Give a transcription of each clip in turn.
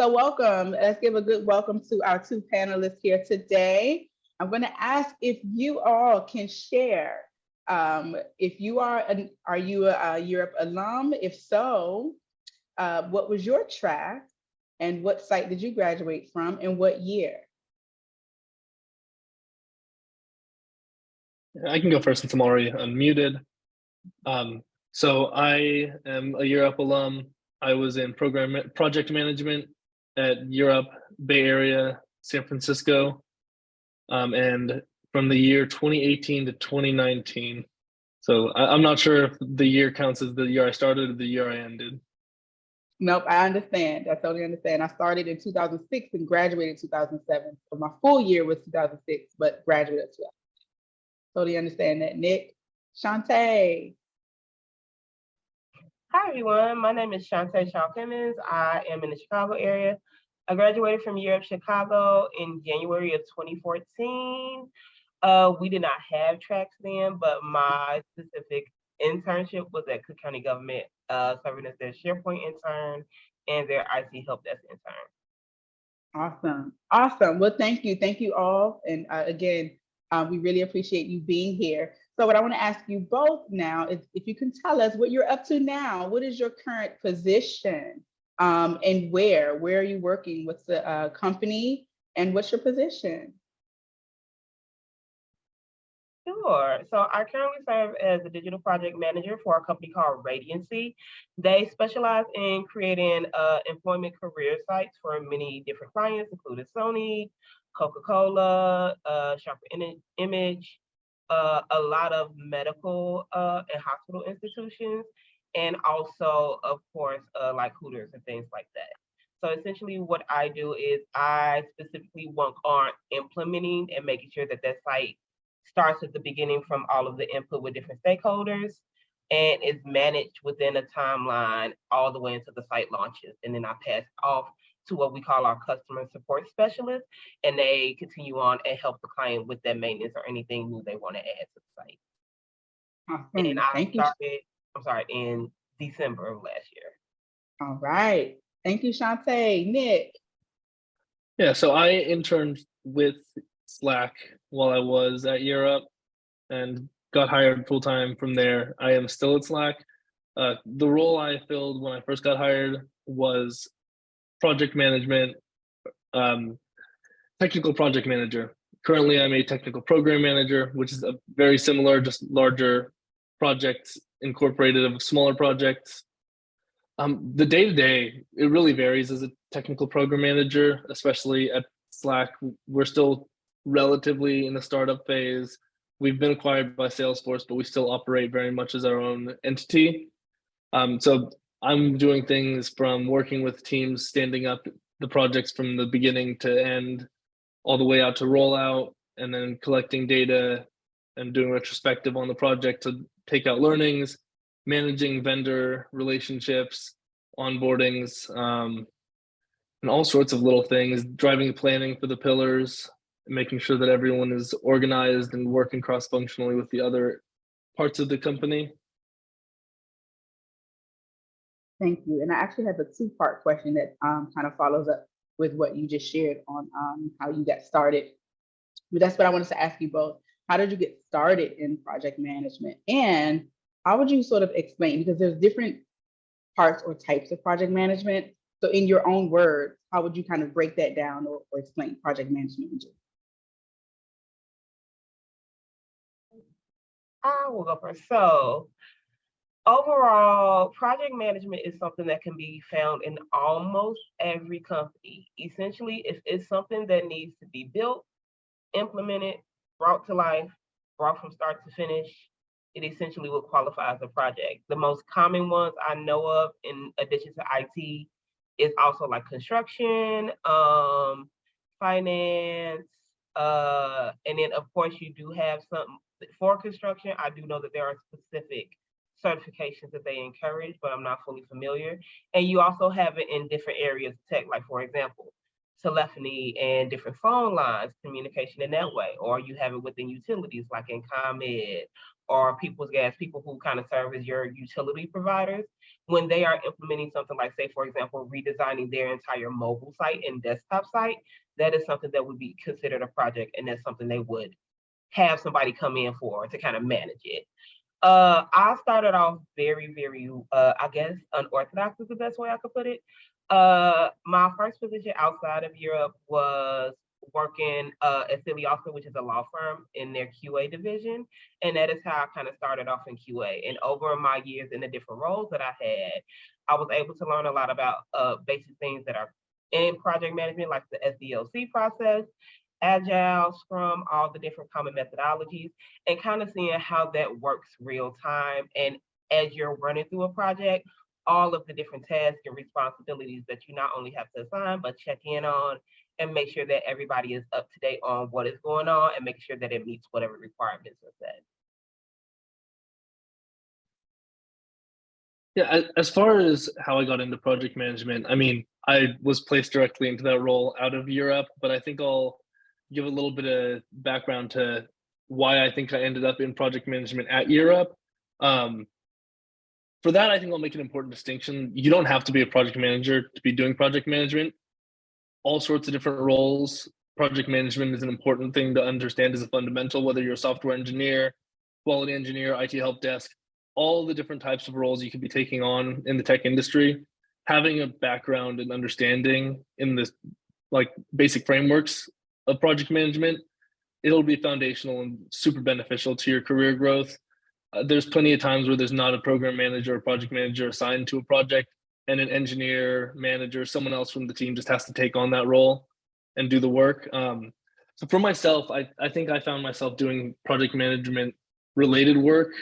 So welcome. Let's give a good welcome to our two panelists here today. I'm going to ask if you all can share. If you are you a Europe alum? If so, what was your track and what site did you graduate from and what year? I can go first since I'm already unmuted. So I am a Europe alum. I was in project management at Europe, Bay Area, San Francisco, and from the year 2018 to 2019. So I'm not sure if the year counts as the year I started or the year I ended. Nope, I understand. I totally understand. I started in 2006 and graduated in 2007. So my full year was 2006, but graduated as well. Totally understand that. Nick, Shantae. Hi, everyone. My name is Shantae Shaw-Kimmons. I am in the Chicago area. I graduated from Europe Chicago in January of 2014. We did not have tracks then, but my specific internship was at Cook County Government, serving as their SharePoint intern and their IT help desk intern. Awesome. Awesome. Well, thank you. Thank you all. And again, we really appreciate you being here. So what I want to ask you both now is if you can tell us what you're up to now. What is your current position and where? Where are you working? What's the company and what's your position? Sure. So I currently serve as a digital project manager for a company called Radancy. They specialize in creating employment career sites for many different clients, including Sony, Coca-Cola, Sharper Image, a lot of medical and hospital institutions, and also, of course, like Hooters and things like that. So essentially what I do is I specifically work on implementing and making sure that that site starts at the beginning from all of the input with different stakeholders and is managed within a timeline all the way into the site launches. And then I pass off to what we call our customer support specialists, and they continue on and help the client with their maintenance or anything new they want to add to the site. Awesome. And I Thank you. started, in December of last year. All right. Thank you, Shantae. Nick. Yeah, so I interned with Slack while I was at Europe and got hired full-time from there. I am still at Slack. The role I filled when I first got hired was project management, technical project manager. Currently, I'm a technical program manager, which is a very similar, just larger projects incorporated of smaller projects. The day-to-day, it really varies as a technical program manager, especially at Slack. We're still relatively in the startup phase. We've been acquired by Salesforce, but we still operate very much as our own entity. So I'm doing things from working with teams, standing up the projects from the beginning to end, all the way out to rollout, and then collecting data and doing retrospective on the project to take out learnings, managing vendor relationships, onboardings, and all sorts of little things, driving the planning for the pillars, making sure that everyone is organized and working cross-functionally with the other parts of the company. Thank you. And I actually have a two-part question that kind of follows up with what you just shared on how you got started. But that's what I wanted to ask you both. How did you get started in project management? And how would you sort of explain, because there's different parts or types of project management. So in your own words, how would you kind of break that down or explain project management? I will go first. So overall, project management is something that can be found in almost every company. Essentially, if it's something that needs to be built, implemented, brought to life, brought from start to finish, it essentially will qualify as a project. The most common ones I know of, in addition to IT, is also like construction, finance, and then of course you do have some for construction. I do know that there are specific certifications that they encourage, but I'm not fully familiar. And you also have it in different areas of tech, like for example, telephony and different phone lines, communication in that way, or you have it within utilities like in ComEd or People's Gas, people who kind of serve as your utility providers, when they are implementing something like, say, for example, redesigning their entire mobile site and desktop site, that is something that would be considered a project, and that's something they would have somebody come in for to kind of manage it. I started off very, I guess, unorthodox is the best way I could put it. My first position outside of Europe was working at Oscar, which is a law firm, in their QA division. And that is how I kind of started off in QA. And over my years in the different roles that I had, I was able to learn a lot about basic things that are in project management, like the SDLC process, Agile, Scrum, all the different common methodologies, and kind of seeing how that works real time. And as you're running through a project, all of the different tasks and responsibilities that you not only have to assign, but check in on and make sure that everybody is up to date on what is going on and make sure that it meets whatever requirements are set. Yeah, as far as how I got into project management, I mean, I was placed directly into that role out of Europe, but I think I'll give a little bit of background to why I think I ended up in project management at Europe. For that, I think I'll make an important distinction. You don't have to be a project manager to be doing project management. All sorts of different roles. Project management is an important thing to understand as a fundamental, whether you're a software engineer, quality engineer, IT help desk, all the different types of roles you could be taking on in the tech industry. Having a background and understanding in this like basic frameworks of project management, it'll be foundational and super beneficial to your career growth. There's plenty of times where there's not a program manager or project manager assigned to a project, and an engineer, manager, someone else from the team just has to take on that role and do the work. So for myself, I think I found myself doing project management related work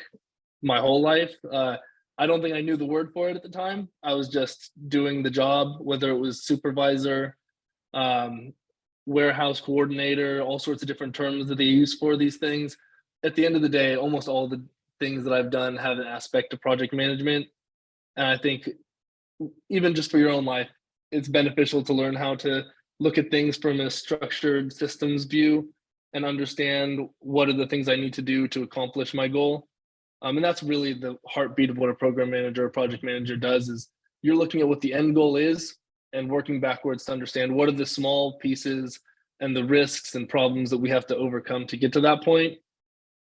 my whole life. I don't think I knew the word for it at the time. I was just doing the job, whether it was supervisor, warehouse coordinator, all sorts of different terms that they use for these things. At the end of the day, almost all the things that I've done have an aspect of project management. And I think even just for your own life, it's beneficial to learn how to look at things from a structured systems view and understand what are the things I need to do to accomplish my goal. And that's really the heartbeat of what a program manager or project manager does, is you're looking at what the end goal is and working backwards to understand what are the small pieces and the risks and problems that we have to overcome to get to that point.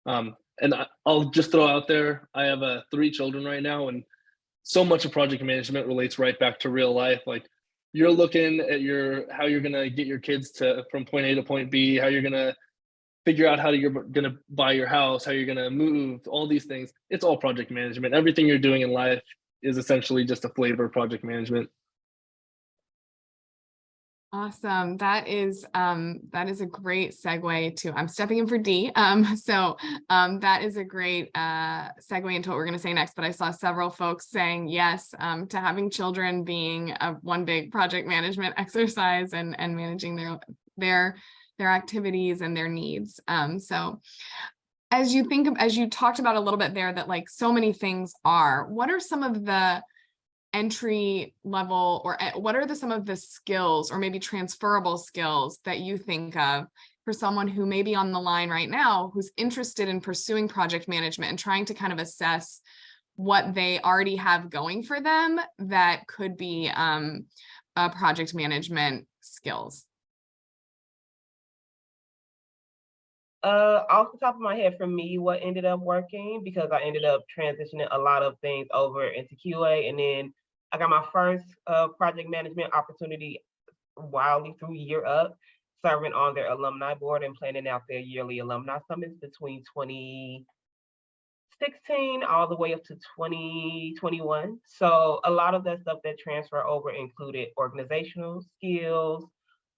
And I'll just throw out there, I have 3 children right now, and so much of project management relates right back to real life. Like you're looking at how you're going to get your kids from point A to point B, how you're going to figure out how you're going to buy your house, how you're going to move, all these things. It's all project management. Everything you're doing in life is essentially just a flavor of project management. Awesome. That is a great segue to, I'm stepping in for D. That is a great segue into what we're going to say next, but I saw several folks saying yes to having children being one big project management exercise and managing their activities and their needs. So as you talked about a little bit there, that like so many things are, what are some of the entry level, or what are some of the skills or maybe transferable skills that you think of for someone who may be on the line right now who's interested in pursuing project management and trying to kind of assess what they already have going for them that could be project management skills? Off the top of my head, for me, what ended up working, because I ended up transitioning a lot of things over into QA, and then I got my first project management opportunity wildly through Year Up, serving on their alumni board and planning out their yearly alumni summits between 2016 all the way up to 2021. So a lot of that stuff that transfer over included organizational skills,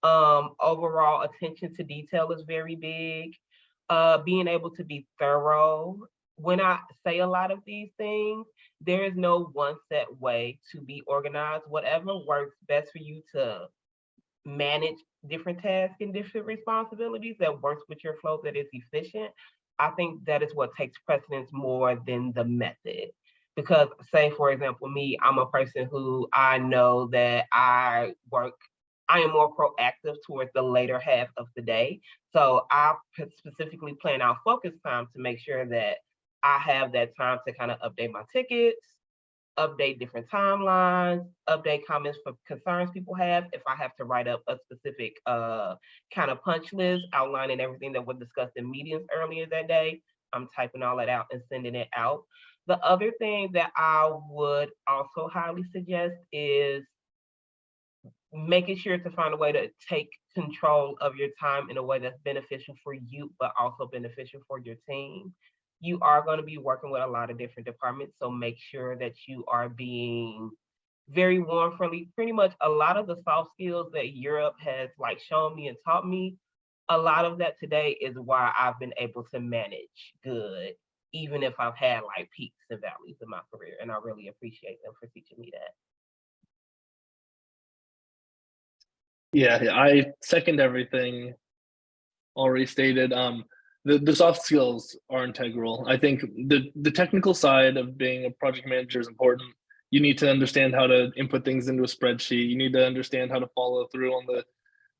overall attention to detail is very big, being able to be thorough. When I say a lot of these things, there is no one set way to be organized. Whatever works best for you to manage different tasks and different responsibilities that works with your flow, that is efficient, I think that is what takes precedence more than the method. Because say, for example, me, I'm a person who I know that I am more proactive towards the later half of the day. So I specifically plan out focus time to make sure that I have that time to kind of update my tickets, update different timelines, update comments for concerns people have. If I have to write up a specific kind of punch list outlining everything that was discussed in meetings earlier that day, I'm typing all that out and sending it out. The other thing that I would also highly suggest is making sure to find a way to take control of your time in a way that's beneficial for you, but also beneficial for your team. You are going to be working with a lot of different departments, so make sure that you are being very warm, friendly. Pretty much a lot of the soft skills that Europe has like shown me and taught me, a lot of that today is why I've been able to manage good, even if I've had like peaks and valleys in my career, and I really appreciate them for teaching me that. Yeah, I second everything already stated. The soft skills are integral. I think the technical side of being a project manager is important. You need to understand how to input things into a spreadsheet. You need to understand how to follow through on the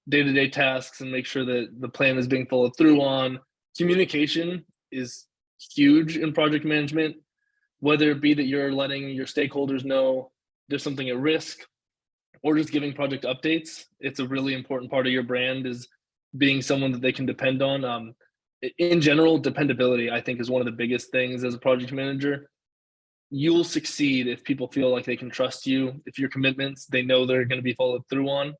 day-to-day tasks and make sure that the plan is being followed through on. Communication is huge in project management, whether it be that you're letting your stakeholders know there's something at risk, or just giving project updates. It's a really important part of your brand, is being someone that they can depend on. In general, dependability, I think, is one of the biggest things as a project manager. You'll succeed if people feel like they can trust you, if your commitments, they know they're going to be followed through on.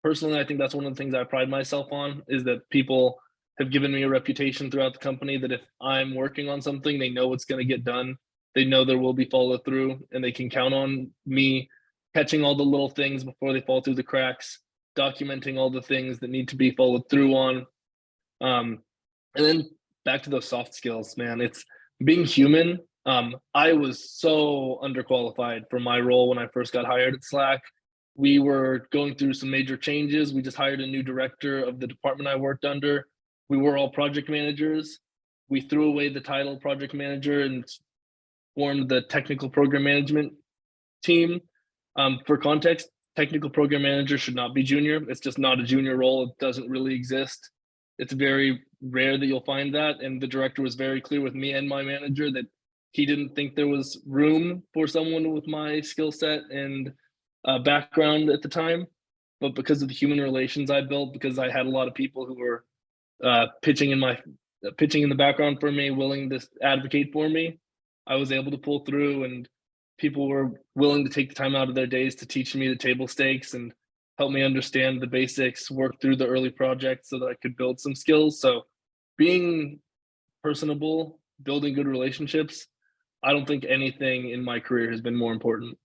Personally, I think that's one of the things I pride myself on, is that people have given me a reputation throughout the company that if I'm working on something, they know it's going to get done. They know there will be follow through, and they can count on me catching all the little things before they fall through the cracks, documenting all the things that need to be followed through on. And then back to those soft skills, man, it's being human. I was so underqualified for my role when I first got hired at Slack. We were going through some major changes. We just hired a new director of the department I worked under. We were all project managers. We threw away the title project manager and formed the technical program management team. For context, technical program manager should not be junior. It's just not a junior role. It doesn't really exist. It's very rare that you'll find that. And the director was very clear with me and my manager that he didn't think there was room for someone with my skill set and background at the time. But because of the human relations I built, because I had a lot of people who were pitching in the background for me, willing to advocate for me, I was able to pull through, and people were willing to take the time out of their days to teach me the table stakes and help me understand the basics, work through the early projects so that I could build some skills. So being personable, building good relationships, I don't think anything in my career has been more important.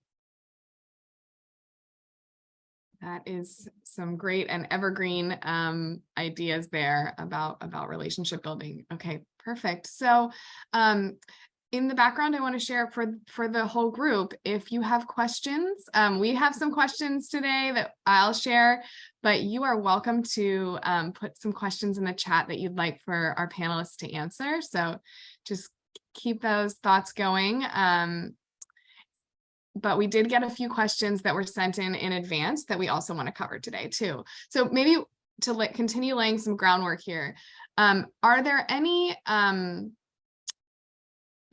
That is some great and evergreen ideas there about relationship building. Okay, perfect. So in the background, I want to share for the whole group, if you have questions, we have some questions today that I'll share, but you are welcome to put some questions in the chat that you'd like for our panelists to answer. So just keep those thoughts going. But we did get a few questions that were sent in advance that we also want to cover today too. So maybe to continue laying some groundwork here, are there any,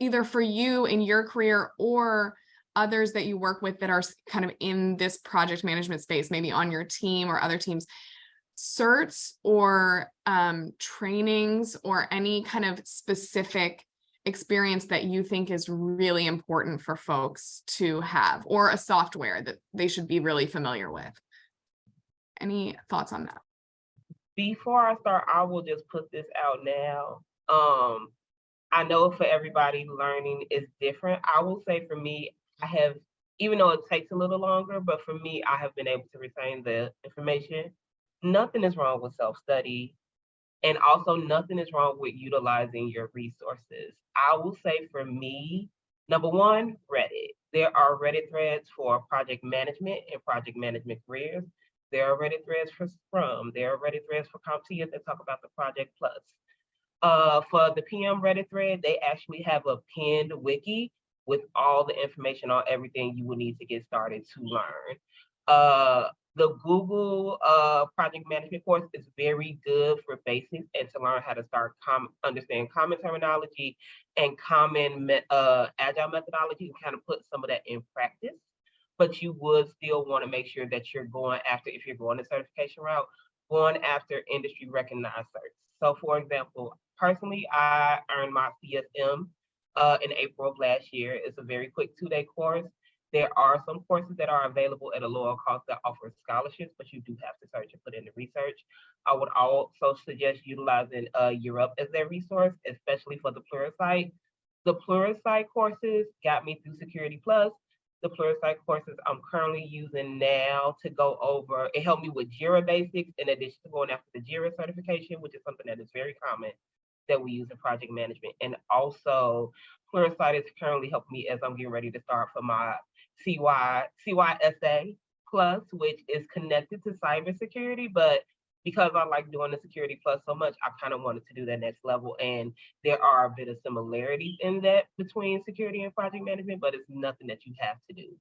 either for you in your career or others that you work with that are kind of in this project management space, maybe on your team or other teams, certs or trainings or any kind of specific experience that you think is really important for folks to have, or a software that they should be really familiar with? Any thoughts on that? Before I start, I will just put this out now. I know for everybody, learning is different. I will say for me, I have, even though it takes a little longer, but for me, I have been able to retain the information. Nothing is wrong with self-study. And also nothing is wrong with utilizing your resources. I will say for me, number one, Reddit. There are Reddit threads for project management and project management careers. There are Reddit threads for Scrum. There are Reddit threads for CompTIA that talk about the Project Plus. For the PM Reddit thread, they actually have a pinned wiki with all the information on everything you will need to get started to learn. The Google project management course is very good for basics and to learn how to start understand common terminology and common agile methodology and kind of put some of that in practice. But you would still want to make sure that you're going after, if you're going the certification route, going after industry recognized certs. So for example, personally, I earned my CSM in April of last year. It's a very quick 2-day course. There are some courses that are available at a lower cost that offer scholarships, but you do have to search and put in the research. I would also suggest utilizing Europe as their resource, especially for the Pluralsight. The Pluralsight courses got me through Security Plus. The Pluralsight courses I'm currently using now to go over, it helped me with JIRA basics in addition to going after the JIRA certification, which is something that is very common that we use in project management. And also Pluralsight is currently helping me as I'm getting ready to start for my CYSA Plus, which is connected to cybersecurity, but because I like doing the Security Plus so much, I kind of wanted to do that next level. And there are a bit of similarities in that between security and project management, but it's nothing that you have to do.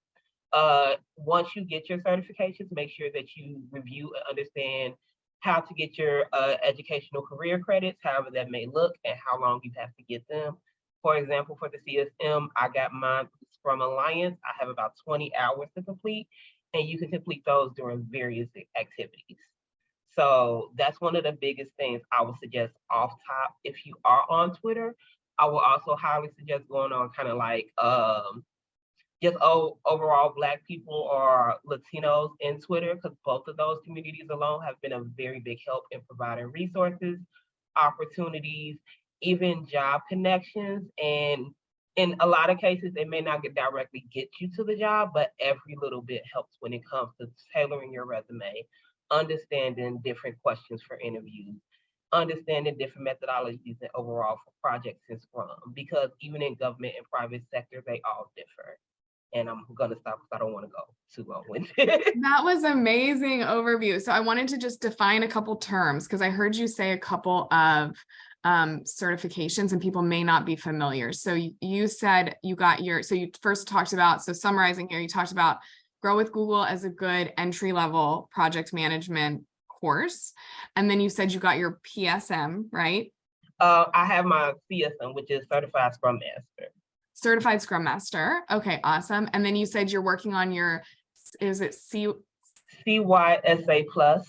Once you get your certifications, make sure that you review and understand how to get your educational career credits, however that may look, and how long you have to get them. For example, for the CSM, I got mine from Alliance. I have about 20 hours to complete, and you can complete those during various activities. So that's one of the biggest things I would suggest off top. If you are on Twitter, I will also highly suggest going on kind of like just overall Black people or Latinos in Twitter, because both of those communities alone have been a very big help in providing resources, opportunities, even job connections. And in a lot of cases, it may not directly get you to the job, but every little bit helps when it comes to tailoring your resume, understanding different questions for interviews, understanding different methodologies and overall for projects in Scrum, because even in government and private sector, they all differ. And I'm gonna stop because I don't want to go too long-winded. That was amazing overview. So I wanted to just define a couple terms because I heard you say a couple of certifications and people may not be familiar. So you said you got your, so you first talked about, so summarizing here, you talked about Grow with Google as a good entry-level project management course. And then you said you got your PSM, right? I have my CSM, which is Certified Scrum Master. Certified Scrum Master. Okay, awesome. And then you said you're working on your, is it CYSA Plus.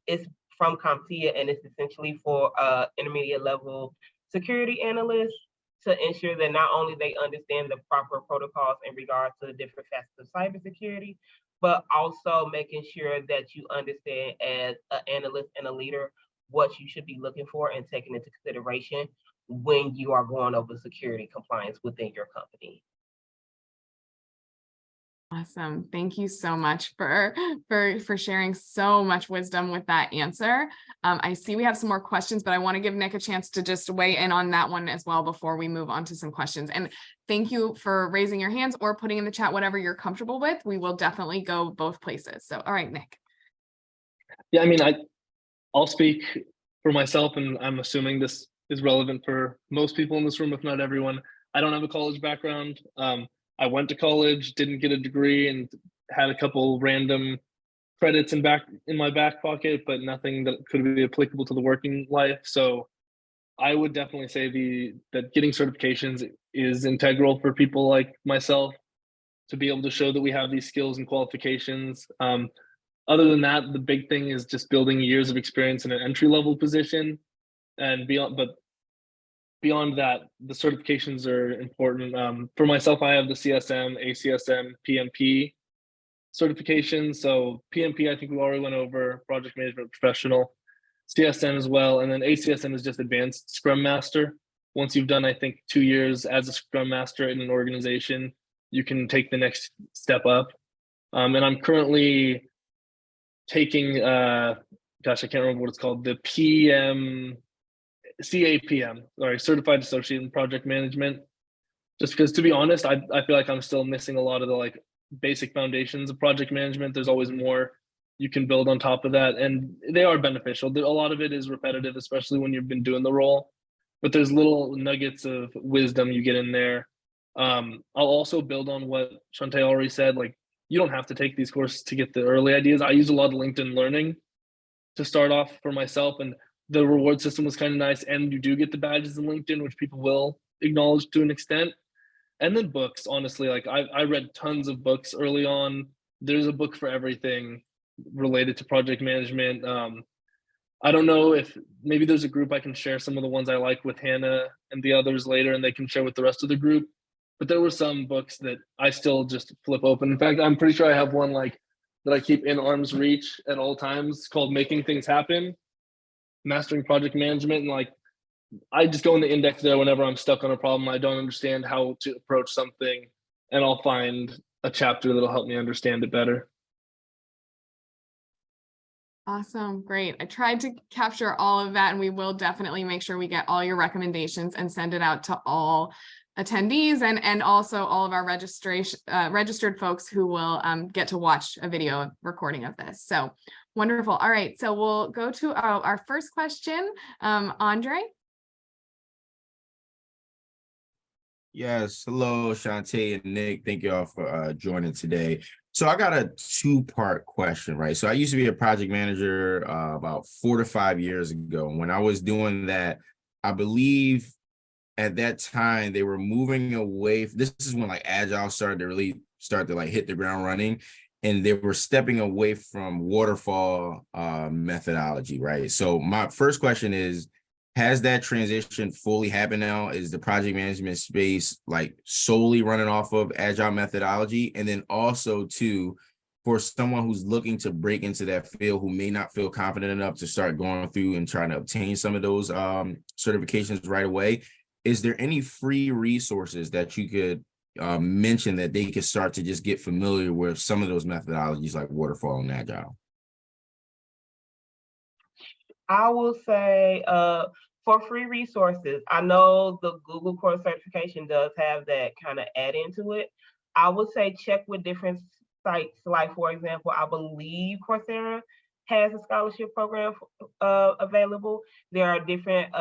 It's from CompTIA and it's essentially for intermediate level security analysts to ensure that not only they understand the proper protocols in regards to the different facets of cybersecurity, but also making sure that you understand as an analyst and a leader what you should be looking for and taking into consideration when you are going over security compliance within your company. Awesome. Thank you so much for sharing so much wisdom with that answer. I see we have some more questions, but I want to give Nick a chance to just weigh in on that one as well before we move on to some questions. And thank you for raising your hands or putting in the chat whatever you're comfortable with. We will definitely go both places. So, all right, Nick. Yeah, I mean, I'll speak for myself, and I'm assuming this is relevant for most people in this room, if not everyone. I don't have a college background. I went to college, didn't get a degree, and had a couple random credits in my back pocket, but nothing that could be applicable to the working life. So I would definitely say that getting certifications is integral for people like myself to be able to show that we have these skills and qualifications. Other than that, the big thing is just building years of experience in an entry-level position and beyond. But beyond that, the certifications are important. For myself, I have the CSM, ACSM, PMP certification. So PMP, I think we already went over, Project Management Professional, CSM as well. And then ACSM is just Advanced Scrum Master. Once you've done, I think, 2 years as a Scrum Master in an organization, you can take the next step up. And I'm currently taking, gosh, I can't remember what it's called, the CAPM, sorry, Certified Associate in Project Management. Just because, to be honest, I feel like I'm still missing a lot of the basic foundations of project management. There's always more you can build on top of that, and they are beneficial. A lot of it is repetitive, especially when you've been doing the role, but there's little nuggets of wisdom you get in there. I'll also build on what Shantae already said, you don't have to take these courses to get the early ideas. I use a lot of LinkedIn Learning to start off for myself, and the reward system was kind of nice. And you do get the badges in LinkedIn, which people will acknowledge to an extent. And then books, honestly, like I read tons of books early on. There's a book for everything related to project management. I don't know if maybe there's a group I can share some of the ones I like with Hannah and the others later, and they can share with the rest of the group. But there were some books that I still just flip open. In fact, I'm pretty sure I have one like that I keep in arm's reach at all times called Making Things Happen, Mastering Project Management. And like, I just go in the index there whenever I'm stuck on a problem. I don't understand how to approach something, and I'll find a chapter that'll help me understand it better. Awesome. Great. I tried to capture all of that, and we will definitely make sure we get all your recommendations and send it out to all attendees and also all of our registered folks who will get to watch a video recording of this. So wonderful. All right. So we'll go to our first question. Andre. Yes, hello, Shantae and Nick. Thank you all for joining today. So I got a two-part question, right? So I used to be a project manager about 4 to 5 years ago. When I was doing that, I believe at that time they were moving away. This is when like Agile started to really like hit the ground running, and they were stepping away from waterfall methodology, right? So my first question is, has that transition fully happened now? Is the project management space like solely running off of Agile methodology? And then also too, for someone who's looking to break into that field, who may not feel confident enough to start going through and trying to obtain some of those certifications right away, is there any free resources that you could mention that they could start to just get familiar with some of those methodologies like waterfall and Agile? I will say for free resources, I know the Google course certification does have that kind of add into it. I would say check with different sites. Like, for example, I believe Coursera has a scholarship program available. There are different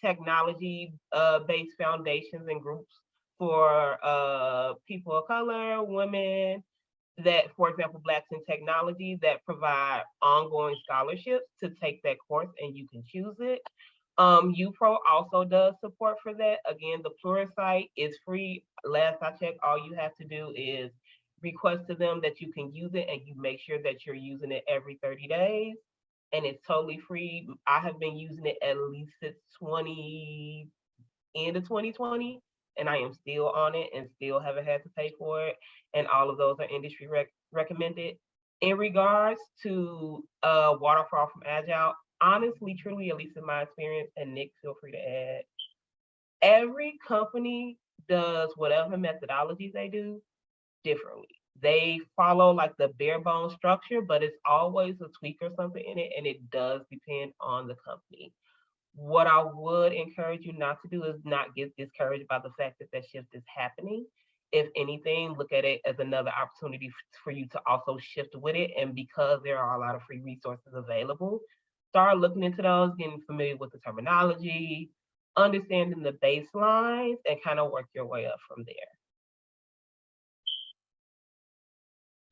technology-based foundations and groups for people of color, women, that, for example, Blacks in Technology, that provide ongoing scholarships to take that course, and you can choose it. YUPRO also does support for that. Again, the Pluralsight is free. Last I checked, all you have to do is request to them that you can use it, and you make sure that you're using it every 30 days. And it's totally free. I have been using it at least since end of 2020. And I am still on it and still haven't had to pay for it. And all of those are industry recommended. In regards to waterfall from Agile, honestly, truly, at least in my experience, and Nick, feel free to add, every company does whatever methodologies they do differently. They follow like the bare bone structure, but it's always a tweak or something in it, and it does depend on the company. What I would encourage you not to do is not get discouraged by the fact that that shift is happening. If anything, look at it as another opportunity for you to also shift with it. And because there are a lot of free resources available, start looking into those, getting familiar with the terminology, understanding the baselines, and kind of work your way up from there.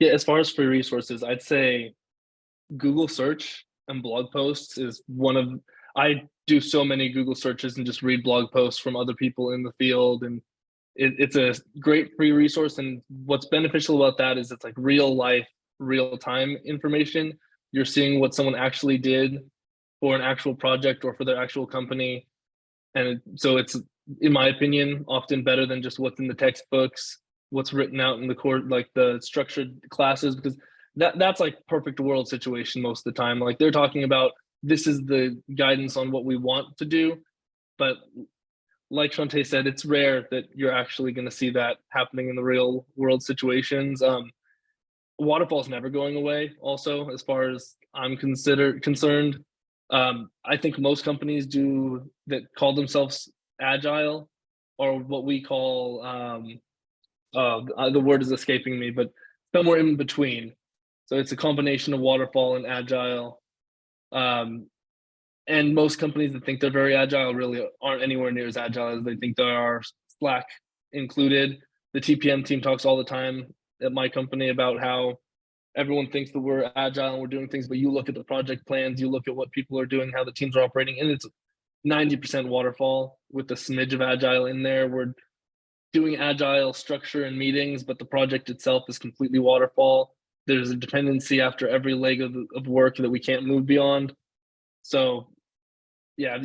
Yeah, as far as free resources, I'd say Google search and blog posts is one of, I do so many Google searches and just read blog posts from other people in the field, and it's a great free resource. And what's beneficial about that is it's like real life, real time information. You're seeing what someone actually did for an actual project or for their actual company. And so it's, in my opinion, often better than just what's in the textbooks, what's written out in the course, like the structured classes, because that's like perfect world situation most of the time. Like they're talking about, this is the guidance on what we want to do. But like Shantae said, it's rare that you're actually going to see that happening in the real world situations. Waterfall's never going away also, as far as I'm concerned. I think most companies do that call themselves agile, or what we call, the word is escaping me, but somewhere in between. So it's a combination of waterfall and agile. And most companies that think they're very agile really aren't anywhere near as agile as they think they are, Slack included. The TPM team talks all the time at my company about how everyone thinks that we're agile and we're doing things, but you look at the project plans, you look at what people are doing, how the teams are operating, and it's 90% waterfall with a smidge of agile in there. We're doing agile structure and meetings, but the project itself is completely waterfall. There's a dependency after every leg of work that we can't move beyond. So yeah,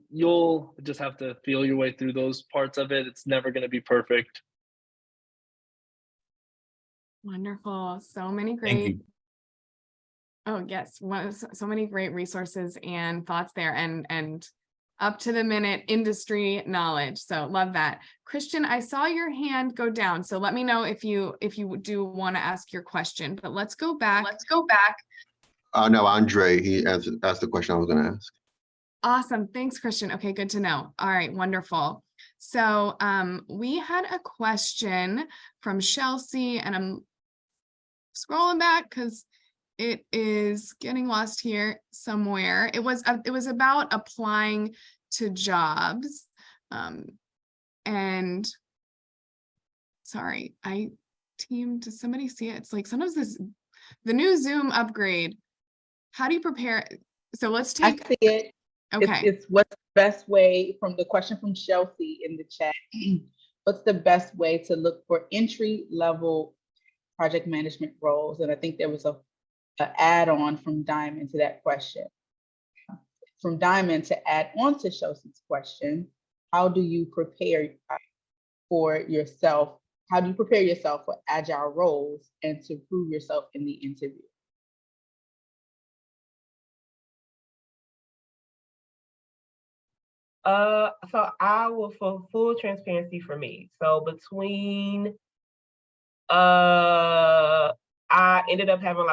you'll just have to feel your way through those parts of it. It's never going to be perfect. Wonderful. So many Thank great. you. Oh yes, so many great resources and thoughts there, and up to the minute industry knowledge. So love that. Christian, I saw your hand go down. So let me know if you do want to ask your question, but let's go back. No, Andre, he asked the question I was going to ask. Awesome. Thanks, Christian. Okay, good to know. All right, wonderful. So we had a question from Chelsea, and I'm scrolling back because it is getting lost here somewhere. It was about applying to jobs. And sorry, does somebody see it? It's like sometimes the new Zoom upgrade. How do you prepare? So let's take. I see it. Okay. It's what's the best way, from the question from Chelsea in the chat, what's the best way to look for entry level project management roles? And I think there was a add-on from Diamond to that question. From Diamond to add on to Chelsea's question, how do you prepare for yourself? How do you prepare yourself for agile roles and to prove yourself in the interview? So I will, for full transparency for me. So between, I ended up having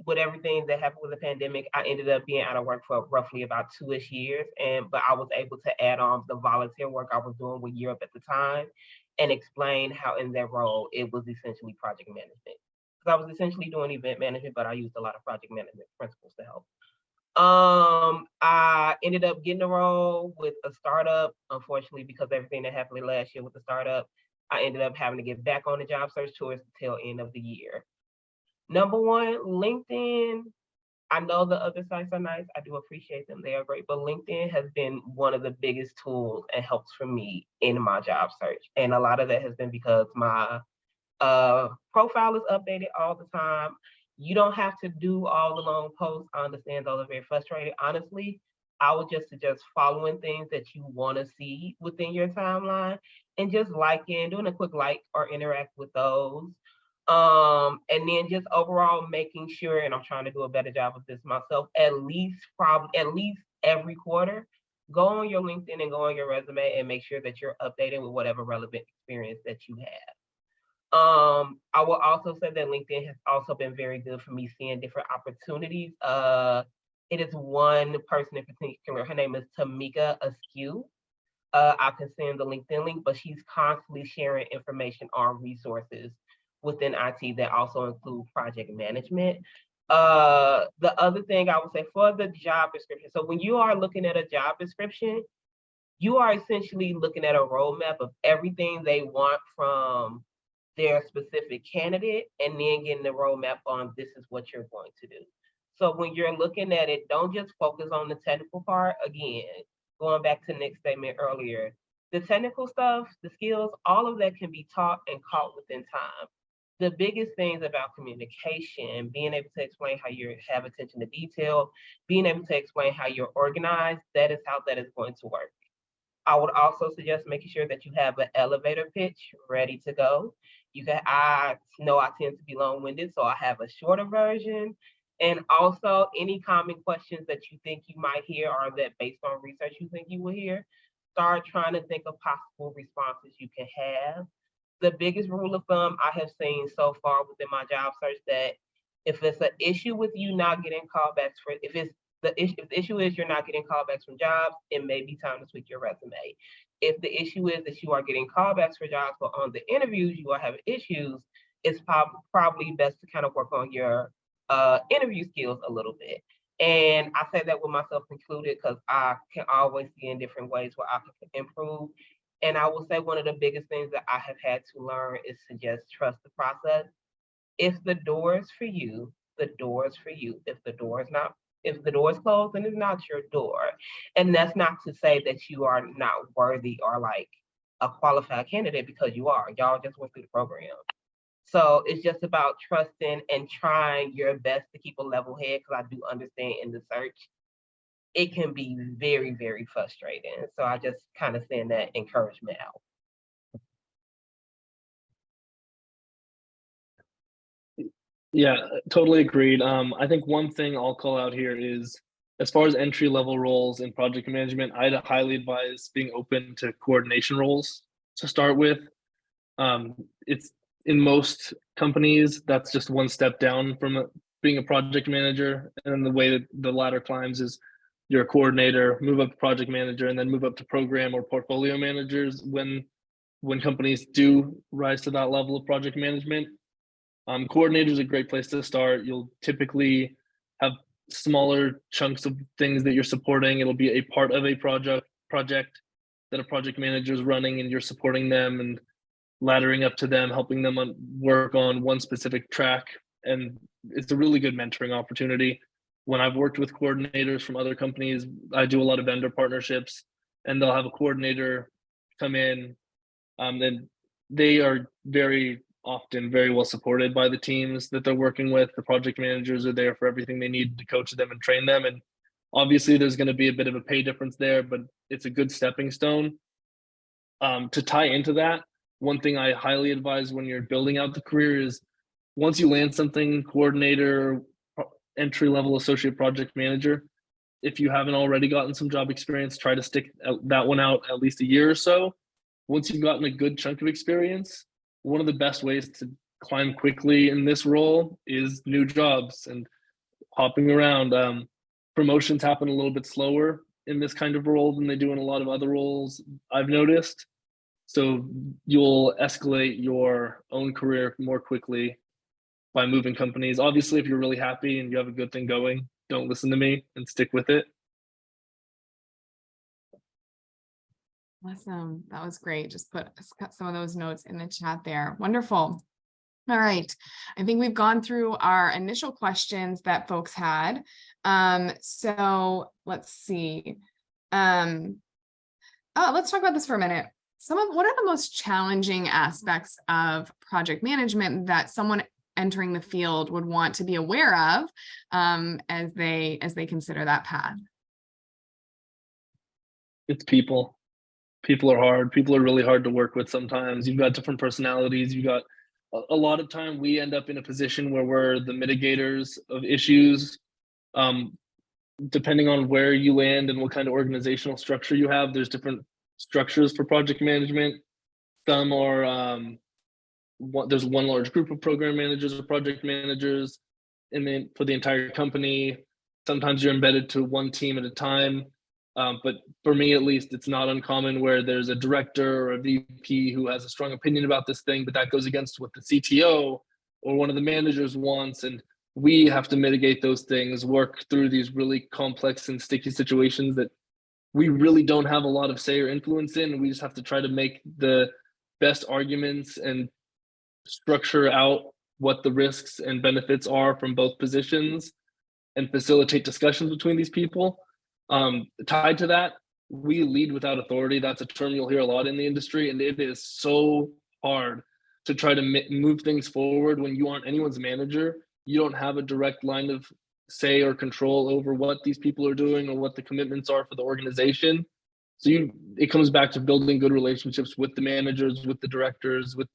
with everything that happened with the pandemic, I ended up being out of work for roughly about 2-ish years. But I was able to add on the volunteer work I was doing with Europe at the time and explain how in that role, it was essentially project management. Because I was essentially doing event management, but I used a lot of project management principles to help. I ended up getting a role with a startup. Unfortunately, because of everything that happened last year with the startup, I ended up having to get back on the job search towards the tail end of the year. Number one, LinkedIn. I know the other sites are nice. I do appreciate them. They are great. But LinkedIn has been one of the biggest tools and helps for me in my job search. And a lot of that has been because my profile is updated all the time. You don't have to do all the long posts. I understand those are very frustrating. Honestly, I would just suggest following things that you want to see within your timeline and just doing a quick like or interact with those. And then just overall making sure, and I'm trying to do a better job of this myself, at least every quarter, go on your LinkedIn and go on your resume and make sure that you're updated with whatever relevant experience that you have. I will also say that LinkedIn has also been very good for me seeing different opportunities. It is one person in particular, her name is Tamika Askew. I can send the LinkedIn link, but she's constantly sharing information on resources within IT that also include project management. The other thing I would say for the job description, so when you are looking at a job description, you are essentially looking at a roadmap of everything they want from their specific candidate, and then getting the roadmap on this is what you're going to do. So when you're looking at it, don't just focus on the technical part. Again, going back to Nick's statement earlier, the technical stuff, the skills, all of that can be taught and caught within time. The biggest things about communication, being able to explain how you have attention to detail, being able to explain how you're organized, that is how that is going to work. I would also suggest making sure that you have an elevator pitch ready to go. I know I tend to be long-winded, so I have a shorter version. And also any common questions that you think you might hear or that based on research you think you will hear, start trying to think of possible responses you can have. The biggest rule of thumb I have seen so far within my job search, that if it's an issue with you not getting callbacks if the issue is you're not getting callbacks from jobs, it may be time to tweak your resume. If the issue is that you are getting callbacks for jobs, but on the interviews you are having issues, it's probably best to kind of work on your interview skills a little bit. And I say that with myself included because I can always see in different ways where I can improve. And I will say one of the biggest things that I have had to learn is to just trust the process. If the door is for you, the door is for you. If the door is closed, then it's not your door. And that's not to say that you are not worthy or like a qualified candidate, because you are. Y'all just went through the program. So it's just about trusting and trying your best to keep a level head, because I do understand in the search, it can be very, very frustrating. So I just kind of send that encouragement out. Yeah, totally agreed. I think one thing I'll call out here is, as far as entry level roles in project management, I'd highly advise being open to coordination roles to start with. It's in most companies, that's just one step down from being a project manager. And then the way that the ladder climbs is you're a coordinator, move up to project manager, and then move up to program or portfolio managers when companies do rise to that level of project management. Coordinator is a great place to start. You'll typically have smaller chunks of things that you're supporting. It'll be a part of a project that a project manager is running, and you're supporting them and laddering up to them, helping them work on one specific track. And it's a really good mentoring opportunity. When I've worked with coordinators from other companies, I do a lot of vendor partnerships, and they'll have a coordinator come in. And they are very often very well supported by the teams that they're working with. The project managers are there for everything they need to coach them and train them. And obviously there's going to be a bit of a pay difference there, but it's a good stepping stone. To tie into that, one thing I highly advise when you're building out the career is, once you land something, coordinator, entry level associate project manager, if you haven't already gotten some job experience, try to stick that one out at least a year or so. Once you've gotten a good chunk of experience, one of the best ways to climb quickly in this role is new jobs and hopping around. Promotions happen a little bit slower in this kind of role than they do in a lot of other roles, I've noticed. So you'll escalate your own career more quickly by moving companies. Obviously, if you're really happy and you have a good thing going, don't listen to me and stick with it. Awesome. That was great. Just put some of those notes in the chat there. Wonderful. All right. I think we've gone through our initial questions that folks had. So let's see. Let's talk about this for a minute. What are the most challenging aspects of project management that someone entering the field would want to be aware of as they consider that path? It's people. People are hard. People are really hard to work with sometimes. You've got different personalities. You got a lot of time we end up in a position where we're the mitigators of issues. Depending on where you land and what kind of organizational structure you have, there's different structures for project management. Some are, there's one large group of program managers or project managers, and then for the entire company, sometimes you're embedded to one team at a time. But for me, at least, it's not uncommon where there's a director or a VP who has a strong opinion about this thing, but that goes against what the CTO or one of the managers wants. And we have to mitigate those things, work through these really complex and sticky situations that we really don't have a lot of say or influence in. We just have to try to make the best arguments and structure out what the risks and benefits are from both positions and facilitate discussions between these people. Tied to that, we lead without authority. That's a term you'll hear a lot in the industry, and it is so hard to try to move things forward when you aren't anyone's manager. You don't have a direct line of say or control over what these people are doing or what the commitments are for the organization. So it comes back to building good relationships with the managers, with the directors, with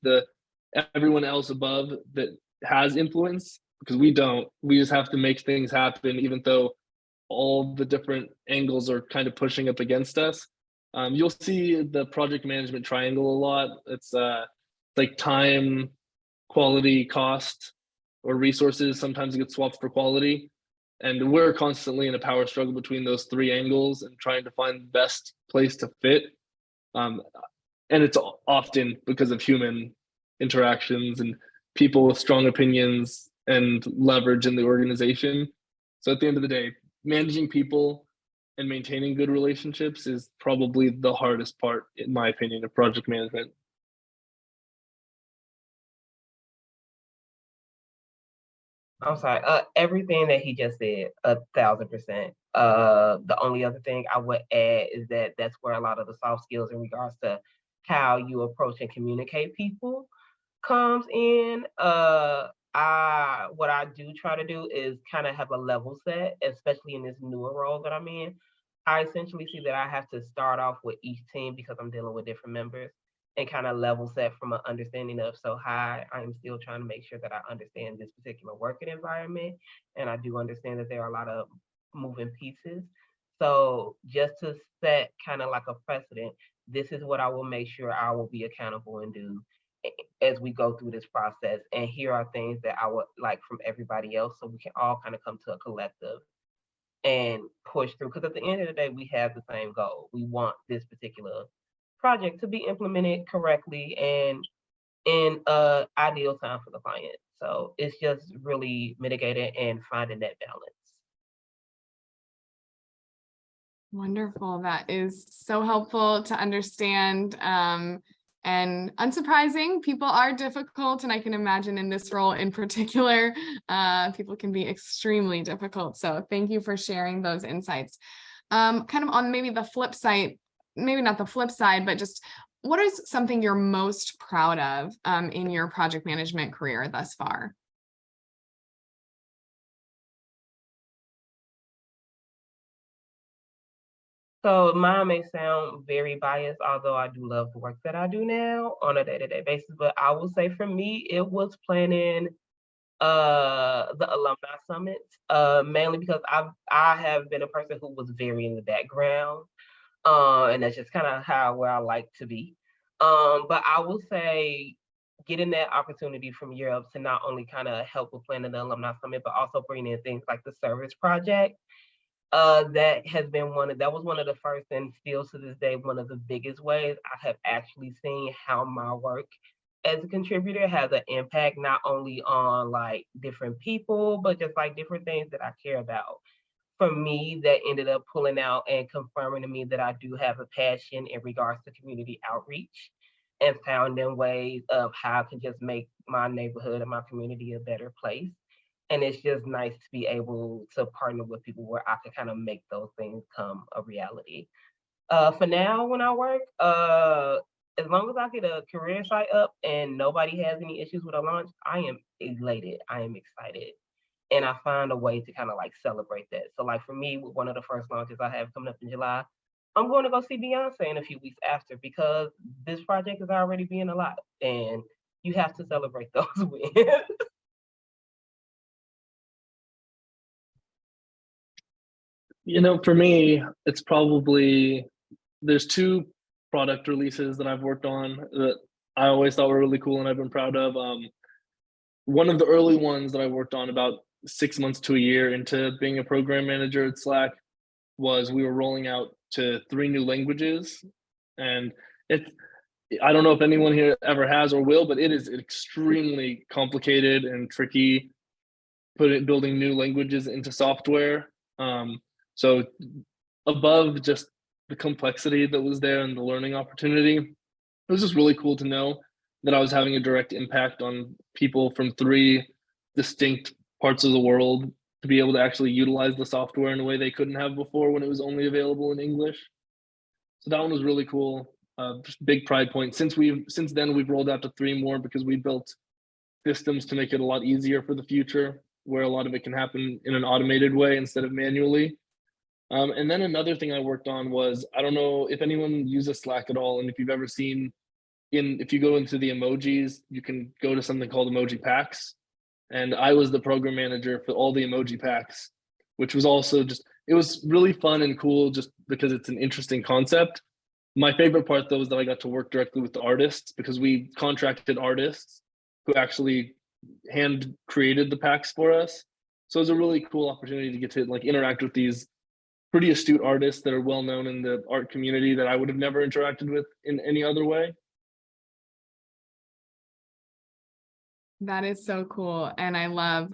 everyone else above that has influence, because we don't. We just have to make things happen, even though all the different angles are kind of pushing up against us. You'll see the project management triangle a lot. It's like time, quality, cost, or resources. Sometimes it gets swapped for quality. And we're constantly in a power struggle between those three angles and trying to find the best place to fit. And it's often because of human interactions and people with strong opinions and leverage in the organization. So at the end of the day, managing people and maintaining good relationships is probably the hardest part, in my opinion, of project management. I'm sorry. Everything that he just said, 1,000%. The only other thing I would add is that that's where a lot of the soft skills in regards to how you approach and communicate people comes in. What I do try to do is kind of have a level set, especially in this newer role that I'm in. I essentially see that I have to start off with each team because I'm dealing with different members and kind of level set from an understanding of, so hi, I'm still trying to make sure that I understand this particular working environment. And I do understand that there are a lot of moving pieces. So just to set kind of like a precedent, this is what I will make sure I will be accountable and do as we go through this process. And here are things that I would like from everybody else, so we can all kind of come to a collective and push through. Because at the end of the day, we have the same goal. We want this particular project to be implemented correctly and in ideal time for the client. So it's just really mitigating and finding that balance. Wonderful. That is so helpful to understand. And unsurprising, people are difficult. And I can imagine in this role in particular, people can be extremely difficult. So thank you for sharing those insights. Kind of on maybe the flip side, maybe not the flip side, but just what is something you're most proud of in your project management career thus far? So mine may sound very biased, although I do love the work that I do now on a day-to-day basis. But I will say for me, it was planning the alumni summits, mainly because I have been a person who was very in the background. And that's just kind of where I like to be. But I will say getting that opportunity from Europe to not only kind of help with planning the alumni summit, but also bringing in things like the service project. That was one of the first and still to this day, one of the biggest ways I have actually seen how my work as a contributor has an impact, not only on like different people, but just like different things that I care about. For me, that ended up pulling out and confirming to me that I do have a passion in regards to community outreach and finding ways of how I can just make my neighborhood and my community a better place. And it's just nice to be able to partner with people where I can kind of make those things come a reality. For now, when I work, as long as I get a career site up and nobody has any issues with a launch, I am elated. I am excited. And I find a way to kind of like celebrate that. So like for me, with one of the first launches I have coming up in July, I'm going to go see Beyonce in a few weeks after, because this project is already being a lot and you have to celebrate those wins. You know, for me, it's probably, there's two product releases that I've worked on that I always thought were really cool and I've been proud of. One of the early ones that I worked on about 6 months to a year into being a program manager at Slack was we were rolling out to 3 new languages. And I don't know if anyone here ever has or will, but it is extremely complicated and tricky building new languages into software. So above just the complexity that was there and the learning opportunity, it was just really cool to know that I was having a direct impact on people from 3 distinct parts of the world to be able to actually utilize the software in a way they couldn't have before when it was only available in English. So that one was really cool. Just big pride point. Since then we've rolled out to 3 more because we built systems to make it a lot easier for the future, where a lot of it can happen in an automated way instead of manually. And then another thing I worked on was, I don't know if anyone uses Slack at all, and if you've ever seen, if you go into the emojis, you can go to something called emoji packs. And I was the program manager for all the emoji packs, which was also it was really fun and cool just because it's an interesting concept. My favorite part though was that I got to work directly with the artists, because we contracted artists who actually hand created the packs for us. So it was a really cool opportunity to get to like interact with these pretty astute artists that are well known in the art community that I would have never interacted with in any other way. That is so cool. And I love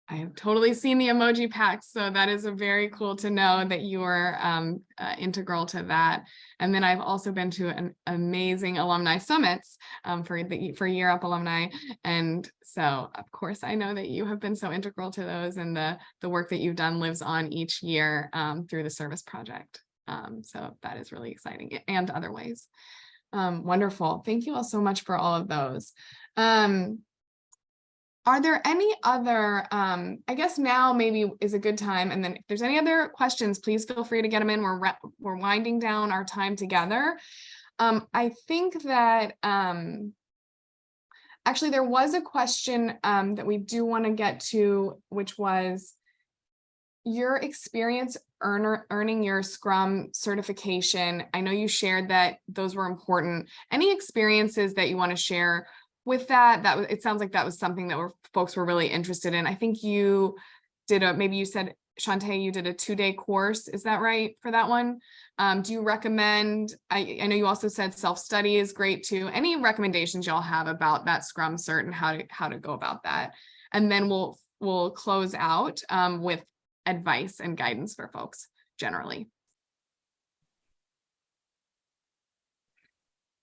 I have totally seen the emoji packs, so that is a very cool to know that you are integral to that. And then I've also been to an amazing alumni summits for Year Up alumni, and so of course I know that you have been so integral to those, and the work that you've done lives on each year through the service project. So that is really exciting, and other ways. Wonderful. Thank you all so much for all of those. Are there any other, I guess now maybe is a good time, and then if there's any other questions, please feel free to get them in. We're winding down our time together. I think that actually there was a question that we do want to get to, which was your experience earning your Scrum certification. I know you shared that those were important. Any experiences that you want to share with that? It sounds like that was something that folks were really interested in. I think you did maybe you said, Shantae, you did a 2-day course. Is that right for that one? Do you recommend, I know you also said self-study is great too. Any recommendations y'all have about that Scrum cert and how to go about that? And then we'll close out with advice and guidance for folks generally.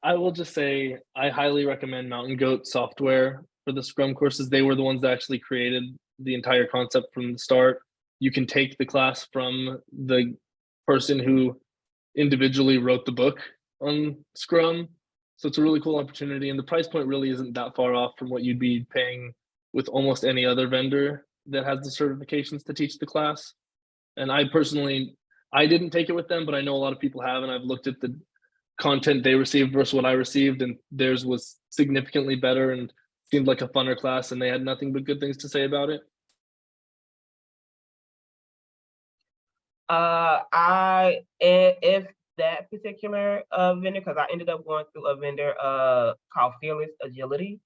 I will just say I highly recommend Mountain Goat software for the Scrum courses. They were the ones that actually created the entire concept from the start. You can take the class from the person who individually wrote the book on Scrum. So it's a really cool opportunity, and the price point really isn't that far off from what you'd be paying with almost any other vendor that has the certifications to teach the class. And I didn't take it with them, but I know a lot of people have, and I've looked at the content they received versus what I received, and theirs was significantly better and seemed like a funner class, and they had nothing but good things to say about it. If that particular vendor, because I ended up going through a vendor called Fearless Agility,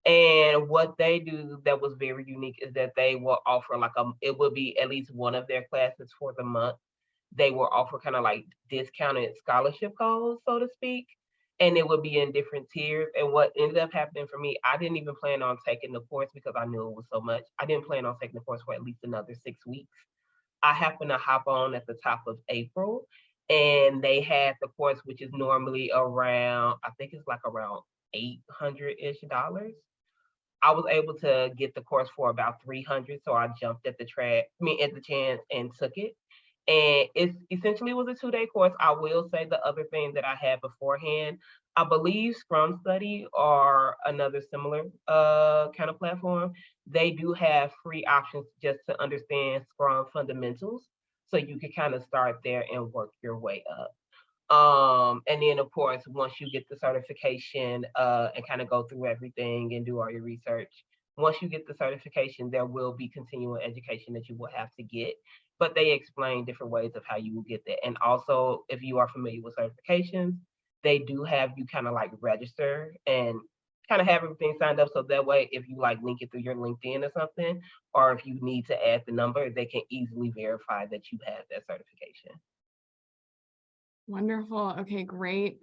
and what they do that was very unique is that they will offer it would be at least one of their classes for the month. They will offer kind of like discounted scholarship codes, so to speak, and it would be in different tiers. And what ended up happening for me, I didn't even plan on taking the course because I knew it was so much. I didn't plan on taking the course for at least another 6 weeks. I happened to hop on at the top of April, and they had the course, which is normally around, I think it's like around $800-ish. I was able to get the course for about $300, so I jumped at the chance and took it. And it essentially was a 2-day course. I will say the other thing that I had beforehand, I believe Scrum Study or another similar kind of platform, they do have free options just to understand Scrum fundamentals. So you can kind of start there and work your way up. And then of course, once you get the certification and kind of go through everything and do all your research, once you get the certification, there will be continuing education that you will have to get, but they explain different ways of how you will get that. And also, if you are familiar with certifications, they do have you kind of like register and kind of have everything signed up. So that way, if you like link it through your LinkedIn or something, or if you need to add the number, they can easily verify that you have that certification. Wonderful. Okay, great.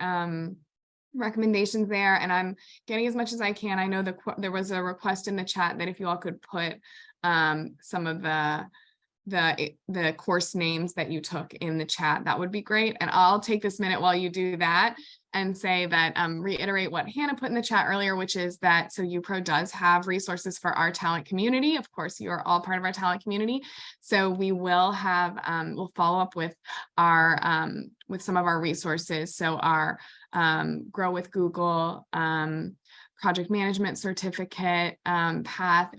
Recommendations there, and I'm getting as much as I can. I know there was a request in the chat that if you all could put some of the course names that you took in the chat, that would be great. And I'll take this minute while you do that and say that reiterate what Hannah put in the chat earlier, which is that so YUPRO does have resources for our talent community. Of course, you are all part of our talent community. So we will have we'll follow up with our with some of our resources. So our Grow with Google project management certificate path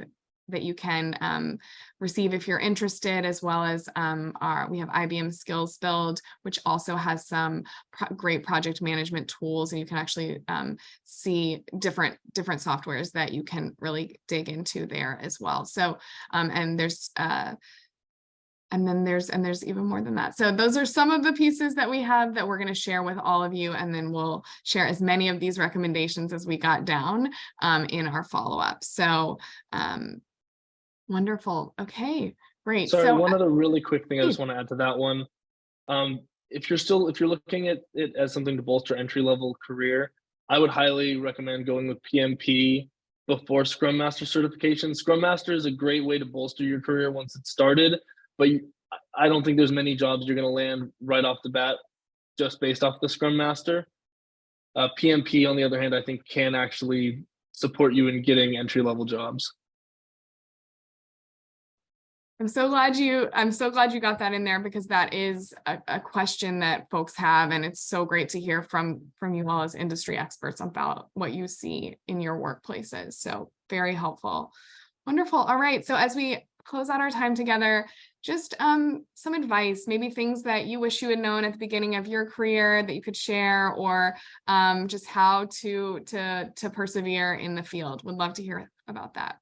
that you can receive if you're interested, as well as we have IBM Skills Build, which also has some great project management tools, and you can actually see different softwares that you can really dig into there as well. So and there's even more than that. So those are some of the pieces that we have that we're going to share with all of you, and then we'll share as many of these recommendations as we got down in our follow-up. So wonderful. Okay, great. Sorry, so one other really quick thing I just want to add to that one. If you're looking at it as something to bolster entry-level career, I would highly recommend going with PMP, before Scrum Master certification. Scrum Master is a great way to bolster your career once it's started, but I don't think there's many jobs you're going to land right off the bat just based off the Scrum Master. PMP, on the other hand, I think can actually support you in getting entry-level jobs. I'm so glad you got that in there, because that is a question that folks have, and it's so great to hear from you all as industry experts about what you see in your workplaces. So very helpful. Wonderful. All right. So as we close out our time together, just some advice, maybe things that you wish you had known at the beginning of your career that you could share, or just how to persevere in the field. Would love to hear about that.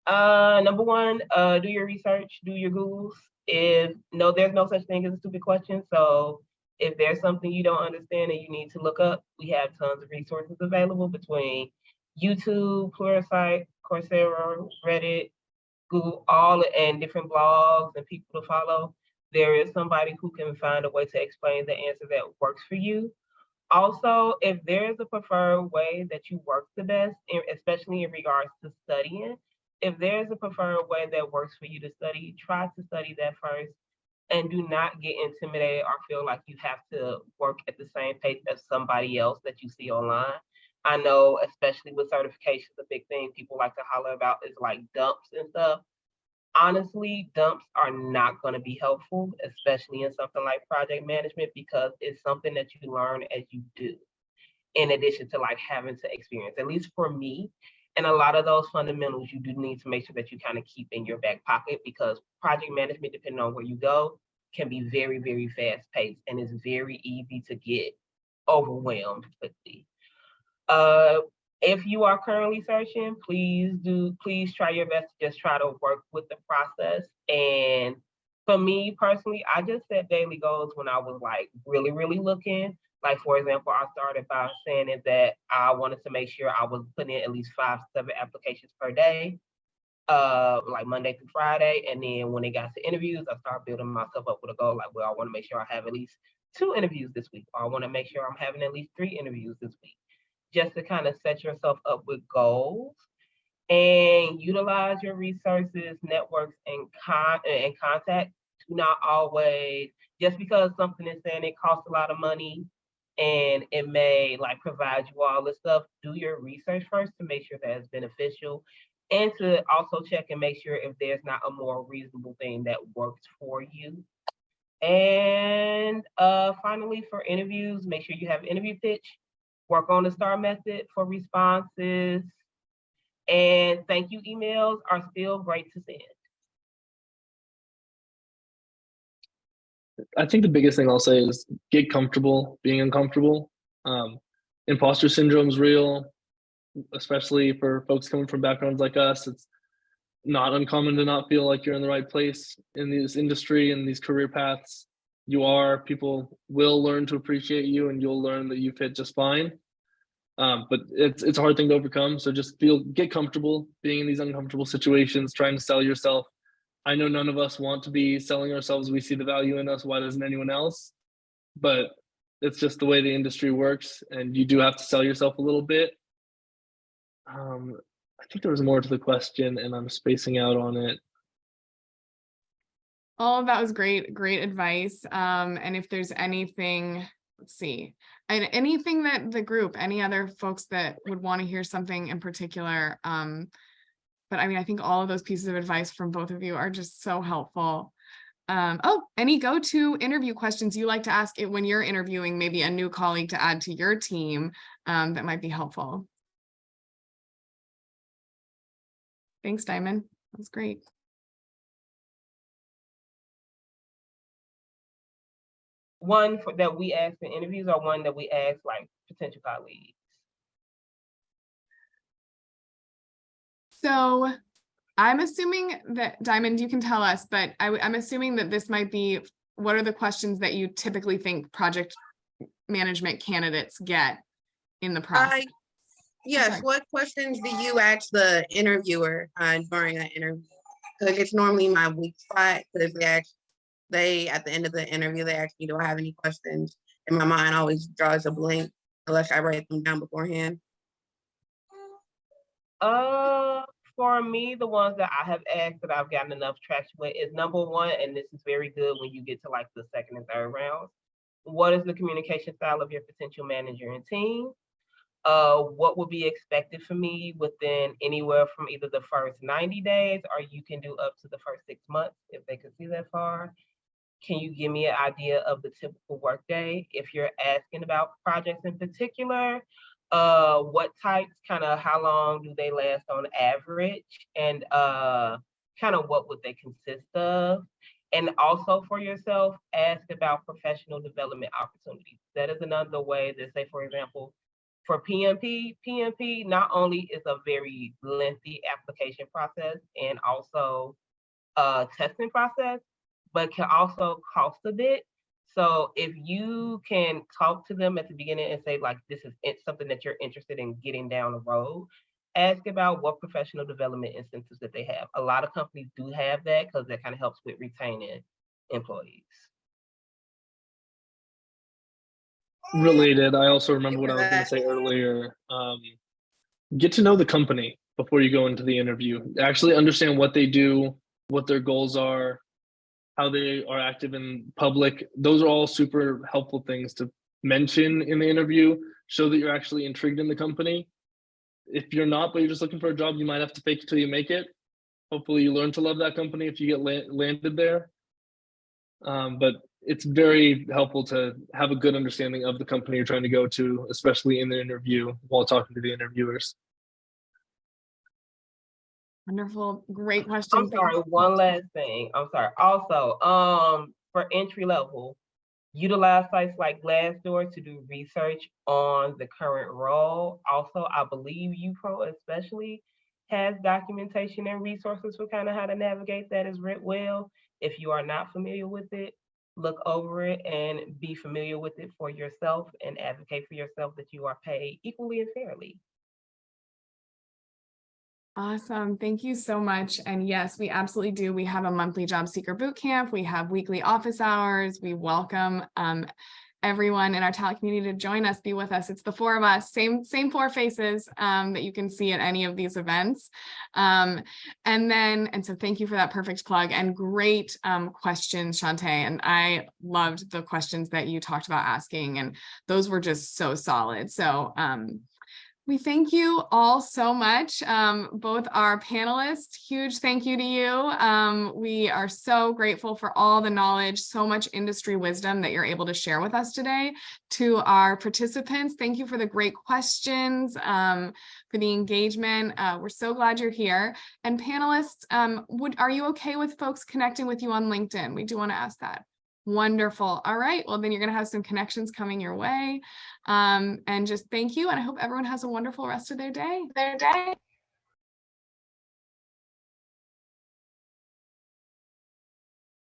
Number one, do your research, do your Googles. There's no such thing as a stupid question. So if there's something you don't understand and you need to look up, we have tons of resources available between YouTube, Pluralsight, Coursera, Reddit, Google, and different blogs and people to follow. There is somebody who can find a way to explain the answer that works for you. Also, if there is a preferred way that you work the best, especially in regards to studying, if there's a preferred way that works for you to study, try to study that first, and do not get intimidated or feel like you have to work at the same pace as somebody else that you see online. I know, especially with certifications, a big thing people like to holler about is like dumps and stuff. Honestly, dumps are not going to be helpful, especially in something like project management, because it's something that you learn as you do, in addition to like having to experience, at least for me. And a lot of those fundamentals, you do need to make sure that you kind of keep in your back pocket, because project management, depending on where you go, can be very, very fast paced, and it's very easy to get overwhelmed quickly. If you are currently searching, please try your best to just try to work with the process. And for me personally, I just set daily goals when I was like really, really looking. Like, for example, I started by saying that I wanted to make sure I was putting in at least 5 to 7 applications per day, like Monday through Friday. And then when it got to interviews, I started building myself up with a goal. Like, well, I want to make sure I have at least 2 interviews this week. Or I want to make sure I'm having at least 3 interviews this week, just to kind of set yourself up with goals and utilize your resources, networks, and contact. Do not always, just because something is saying it costs a lot of money and it may like provide you all this stuff, do your research first to make sure that it's beneficial, and to also check and make sure if there's not a more reasonable thing that works for you. And finally, for interviews, make sure you have an interview pitch, work on the STAR method for responses, and thank you emails are still great to send. I think the biggest thing I'll say is get comfortable being uncomfortable. Imposter syndrome is real, especially for folks coming from backgrounds like us. It's not uncommon to not feel like you're in the right place in this industry and these career paths. People will learn to appreciate you, and you'll learn that you fit just fine. But it's a hard thing to overcome. So just get comfortable being in these uncomfortable situations, trying to sell yourself. I know none of us want to be selling ourselves. We see the value in us. Why doesn't anyone else? But it's just the way the industry works, and you do have to sell yourself a little bit. I think there was more to the question, and I'm spacing out on it. All of that was great advice. And if there's anything, let's see, and anything that the group, any other folks that would want to hear something in particular, but I mean, I think all of those pieces of advice from both of you are just so helpful. Any go-to interview questions you like to ask it when you're interviewing maybe a new colleague to add to your team that might be helpful? Thanks, Diamond. That was great. One that we ask in interviews, or one that we ask like potential colleagues? So I'm assuming that, Diamond, you can tell us, but I'm assuming that this might be, what are the questions that you typically think project management candidates get in the process? Yes, what questions do you ask the interviewer during an interview? Because it's normally my weak spot, because they at the end of the interview, they ask me, do I have any questions? and my mind always draws a blank unless I write them down beforehand. For me, the ones that I have asked that I've gotten enough traction with is number one, and this is very good when you get to like the second and third rounds. What is the communication style of your potential manager and team? What would be expected from me within anywhere from either the first 90 days or you can do up to the first 6 months if they could see that far. Can you give me an idea of the typical workday? If you're asking about projects in particular, what types, kind of how long do they last on average? And kind of what would they consist of? And also for yourself, ask about professional development opportunities. That is another way to say, for example, for PMP not only is a very lengthy application process and also testing process, but can also cost a bit. So if you can talk to them at the beginning and say, like, this is something that you're interested in getting down the road, ask about what professional development incentives that they have. A lot of companies do have that because that kind of helps with retaining employees. Related, I also remember what I was going to say earlier. Get to know the company before you go into the interview. Actually understand what they do, what their goals are, how they are active in public. Those are all super helpful things to mention in the interview, show that you're actually intrigued in the company. If you're not, but you're just looking for a job, you might have to fake it till you make it. Hopefully you learn to love that company if you get landed there. But it's very helpful to have a good understanding of the company you're trying to go to, especially in the interview while talking to the interviewers. Wonderful. Great question. I'm sorry, one last thing. I'm sorry. Also, for entry level, utilize sites like Glassdoor to do research on the current role. Also, I believe YUPRO especially has documentation and resources for kind of how to navigate that as well. If you are not familiar with it, look over it and be familiar with it for yourself and advocate for yourself that you are paid equally and fairly. Awesome. Thank you so much. And yes, we absolutely do. We have a monthly job seeker boot camp. We have weekly office hours. We welcome everyone in our talent community to join us, be with us. It's the four of us, same four faces that you can see at any of these events. And so thank you for that perfect plug and great questions, Shantae. And I loved the questions that you talked about asking, and those were just so solid. So we thank you all so much, both our panelists. Huge thank you to you. We are so grateful for all the knowledge, so much industry wisdom that you're able to share with us today. To our participants, thank you for the great questions, for the engagement. We're so glad you're here. And panelists, are you okay with folks connecting with you on LinkedIn? We do want to ask that. Wonderful. All right. Well, then you're going to have some connections coming your way. And just thank you. And I hope everyone has a wonderful rest of their day.